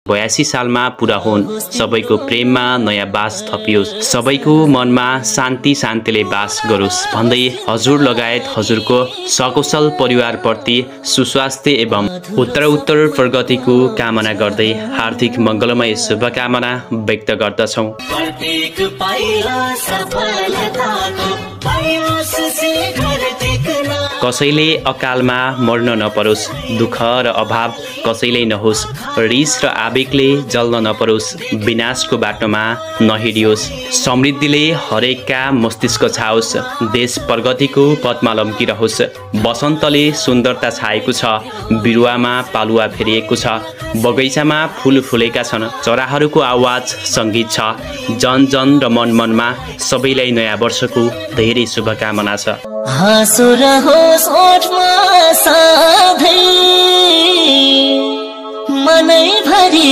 82 सालमा पूरा हुन्। सबैको प्रेममा नयाँ बास थपियोस्, सबैको मनमा शान्ति शान्तिले बास गरोस् भन्दै हजुर लगायत हजुरको सकुशल परिवारप्रति सुस्वास्थ्य एवं उत्तरोत्तर प्रगतिको कामना गर्दै हार्दिक मङ्गलमय शुभकामना व्यक्त गर्दछौं। कसैले अकालमा मर्न नपरोस्, दुःख र अभाव कसैले नहोस्, रिस र आवेगले जल्न नपरोस्, विनाशको बाटोमा नहिडियोस्, समृद्धिले हरेकका मस्तिष्क छाओस्, देश प्रगतिको पथमा लम्किरहोस्। वसन्तले सुन्दरता छाएको छ, बिरुवामा पालुवा फेरिएको छ, बगैँचामा फूल फुलेका छन्, चराहरूको आवाज सङ्गीत छ। जन जन र मन मनमा सबैलाई नयाँ वर्षको धेरै शुभकामना छ। हाँसो रहोस् ओठमा सधैँ मनैभरि